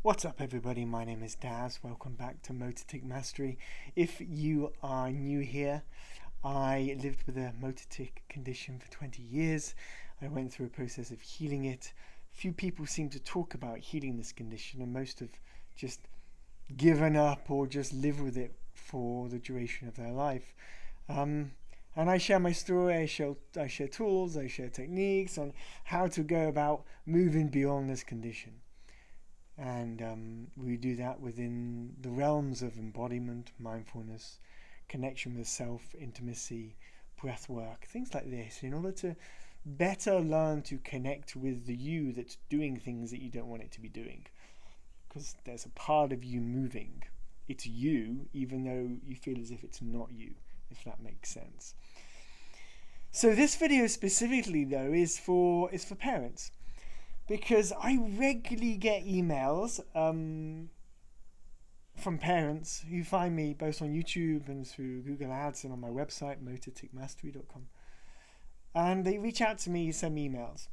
What's up everybody, my name is Dazz. Welcome back to Motor Tic Mastery. If you are new here, I lived with a motor tic condition for 20 years. I went through a process of healing it. Few people seem to talk about healing this condition, and most have just given up or just live with it for the duration of their life. And I share my story, I share tools, I share techniques on how to go about moving beyond this condition. And we do that within the realms of embodiment, mindfulness, connection with self, intimacy, breath work, things like this, in order to better learn to connect with the you that's doing things that you don't want it to be doing. Because there's a part of you moving. It's you, even though you feel as if it's not you, if that makes sense. So this video specifically, though, is for parents. Because I regularly get emails from parents who find me both on YouTube and through Google Ads and on my website, motorticmastery.com. And they reach out to me, send me emails.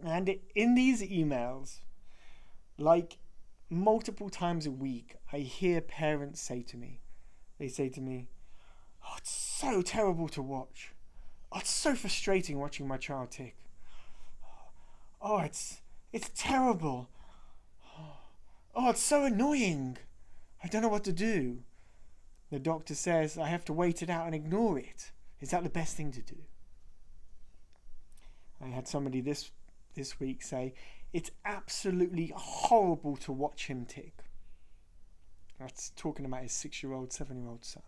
And in these emails, like multiple times a week, I hear parents say to me, "Oh, it's so terrible to watch. Oh, it's so frustrating watching my child tic. Oh, it's terrible. Oh, it's so annoying. I don't know what to do. The doctor says I have to wait it out and ignore it. Is that the best thing to do?" I had somebody this week say, "It's absolutely horrible to watch him tic." That's talking about his 6-year-old, 7-year-old son.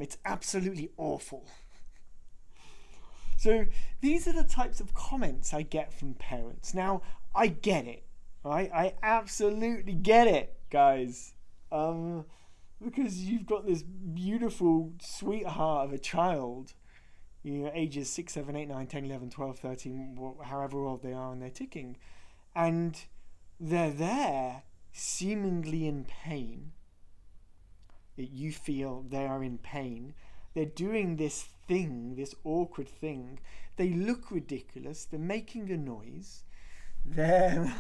It's absolutely awful. So these are the types of comments I get from parents. Now, I get it, right? I absolutely get it, guys. Because you've got this beautiful sweetheart of a child, ages 6, 7, 8, 9, 10, 11, 12, 13, however old they are, and they're ticking. And they're there, seemingly in pain. You feel they are in pain. They're doing this thing, this awkward thing. They look ridiculous. They're making a noise. They're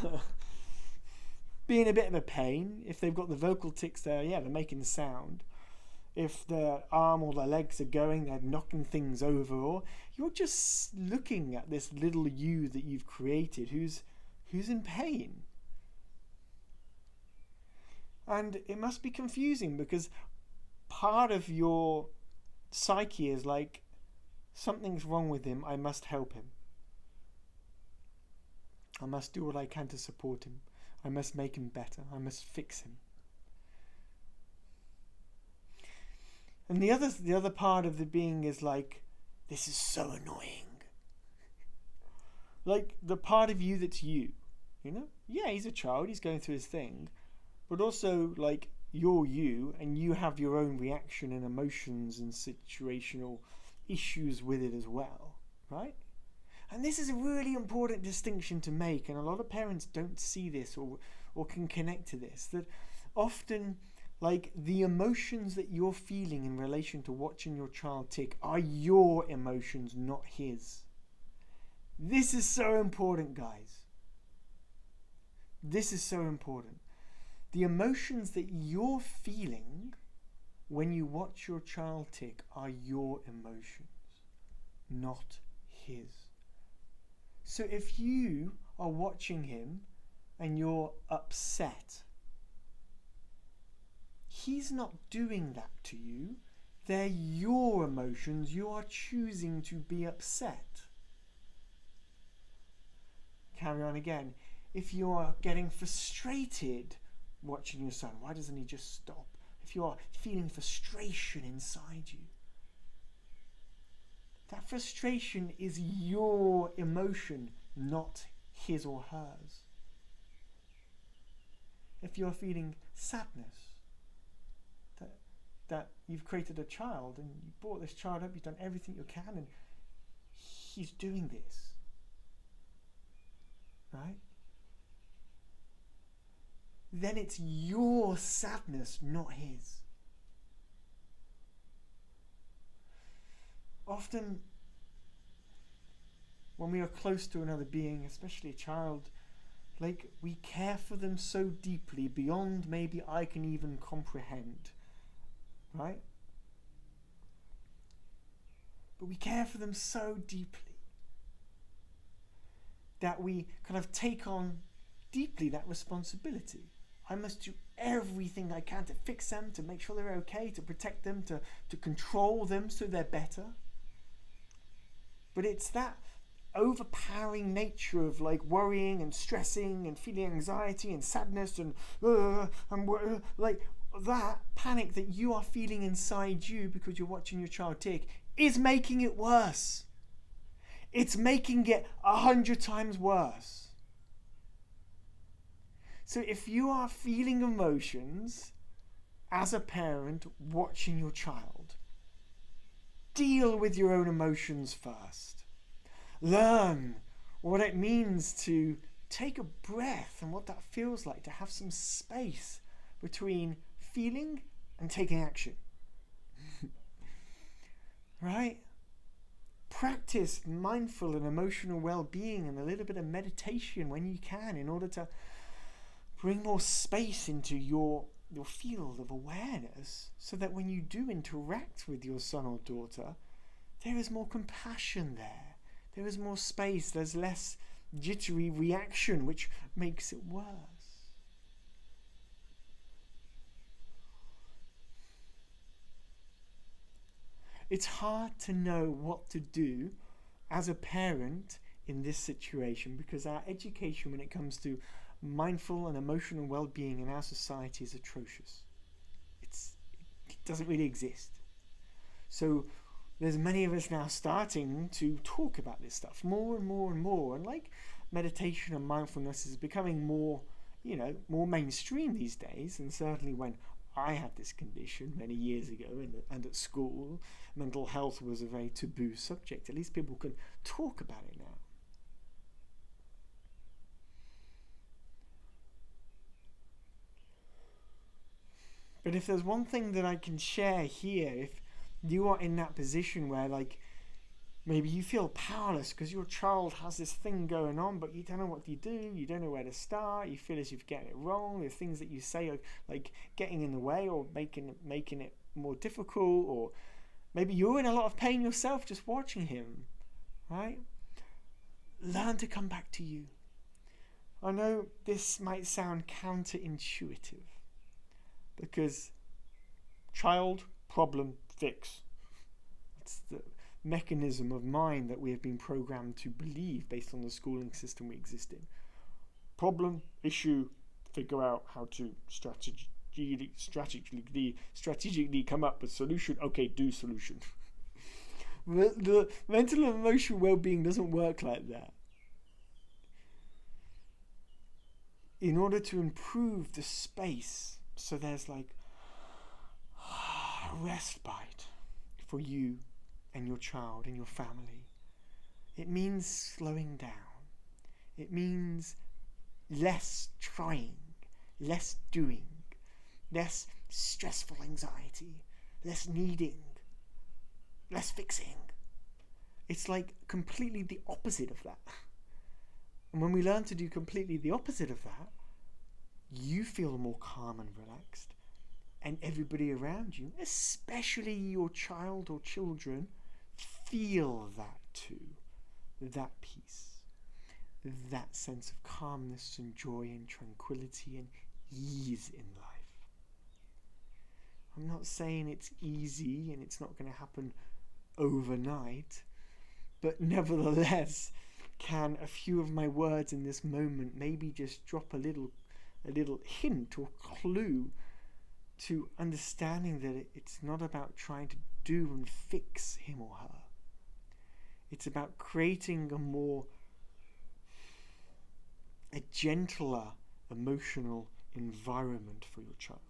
being a bit of a pain. If they've got the vocal tics there, they're making the sound. If their arm or their legs are going, they're knocking things over. Or you're just looking at this little you that you've created who's in pain. And it must be confusing because part of your psyche is like, something's wrong with him, I must help him. I must do what I can to support him. I must make him better. I must fix him. And the other part of the being is like, this is so annoying. Like the part of you that's you, Yeah, he's a child, he's going through his thing. But also like, you're you, and you have your own reaction and emotions and situational issues with it as well, right? And this is a really important distinction to make, and a lot of parents don't see this or can connect to this, that often like the emotions that you're feeling in relation to watching your child tic are your emotions, not his. This is so important, guys. This is so important. The emotions that you're feeling when you watch your child tic are your emotions, not his. So if you are watching him and you're upset, he's not doing that to you. They're your emotions. You are choosing to be upset. Carry on again. If you are getting frustrated watching your son, why doesn't he just stop? If you are feeling frustration inside you, that frustration is your emotion, not his or hers. If you're feeling sadness, that you've created a child and you brought this child up, you've done everything you can, and he's doing this, right? Then it's your sadness, not his. Often, when we are close to another being, especially a child, Like, we care for them so deeply beyond maybe I can even comprehend, right? But we care for them so deeply that we kind of take on deeply that responsibility. I must do everything I can to fix them, to make sure they're okay, to protect them, to control them so they're better. But it's that overpowering nature of like worrying and stressing and feeling anxiety and sadness and like that panic that you are feeling inside you because you're watching your child tic is making it worse. It's making it 100 times worse. So if you are feeling emotions as a parent watching your child, deal with your own emotions first. Learn what it means to take a breath and what that feels like, to have some space between feeling and taking action. Right? Practice mindful and emotional well-being and a little bit of meditation when you can in order to bring more space into your field of awareness so that when you do interact with your son or daughter, there is more compassion there. There is more space. There's less jittery reaction, which makes it worse. It's hard to know what to do as a parent in this situation because our education when it comes to mindful and emotional well-being in our society is atrocious. It doesn't really exist. So there's many of us now starting to talk about this stuff more and more and more, and like meditation and mindfulness is becoming more, more mainstream these days. And certainly when I had this condition many years ago and at school, mental health was a very taboo subject. At least people can talk about it now. But if there's one thing that I can share here, if you are in that position where like maybe you feel powerless because your child has this thing going on, but you don't know what you do, you don't know where to start, you feel as if you're getting it wrong, there's things that you say are like getting in the way or making it more difficult, or maybe you're in a lot of pain yourself just watching him, right? Learn to come back to you. I know this might sound counterintuitive because child, problem, fix. It's the mechanism of mind that we have been programmed to believe based on the schooling system we exist in. Problem, issue, figure out how to strategically come up with solution. Okay, do solution. The mental and emotional well-being doesn't work like that. In order to improve the space, so there's like a respite for you and your child and your family, it means slowing down. It means less trying, less doing, less stressful anxiety, less needing, less fixing. It's like completely the opposite of that. And when we learn to do completely the opposite of that, you feel more calm and relaxed, and everybody around you, especially your child or children, feel that too. That peace, that sense of calmness and joy and tranquility and ease in life. I'm not saying it's easy and it's not going to happen overnight, but nevertheless, can a few of my words in this moment maybe just drop a little hint or clue to understanding that it's not about trying to do and fix him or her. It's about creating a gentler emotional environment for your child.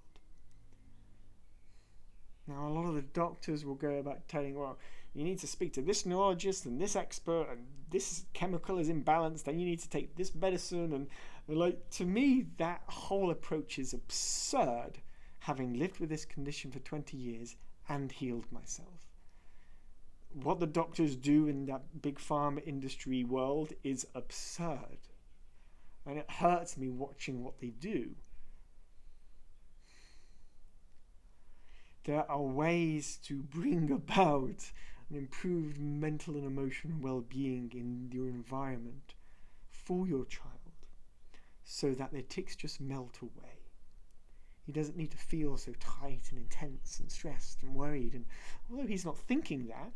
Now, a lot of the doctors will go about telling, well, you need to speak to this neurologist and this expert, and this chemical is imbalanced, and you need to take this medicine. And like, to me, that whole approach is absurd, having lived with this condition for 20 years and healed myself. What the doctors do in that big pharma industry world is absurd. and it hurts me watching what they do. There are ways to bring about an improved mental and emotional well-being in your environment for your child, so that their tics just melt away. He doesn't need to feel so tight and intense and stressed and worried. And although he's not thinking that,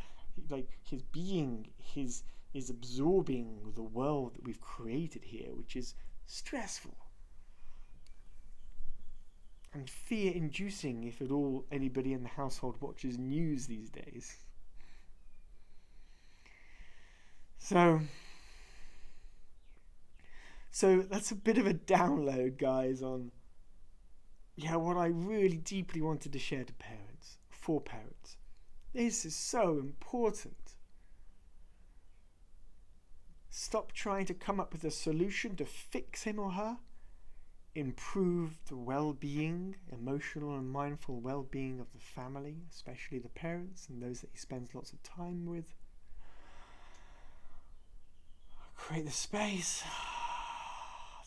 like, his being is absorbing the world that we've created here, which is stressful and fear-inducing, if at all anybody in the household watches news these days. So that's a bit of a download, guys, on what I really deeply wanted to share to parents, for parents. This is so important. Stop trying to come up with a solution to fix him or her. Improve the well-being, emotional and mindful well-being of the family, especially the parents and those that he spends lots of time with. Create the space.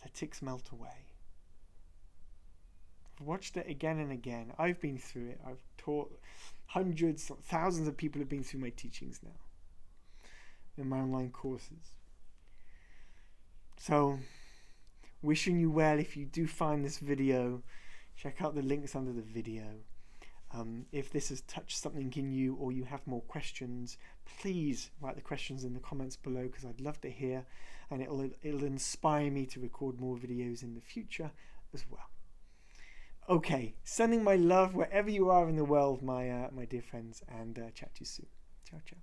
The tics melt away. I've watched it again and again. I've been through it. I've taught hundreds, thousands of people have been through my teachings now in my online courses. So, wishing you well. If you do find this video, check out the links under the video. If this has touched something in you, or you have more questions, please write the questions in the comments below, because I'd love to hear, and it'll inspire me to record more videos in the future as well. Okay, sending my love wherever you are in the world, my dear friends, and chat to you soon. Ciao, ciao.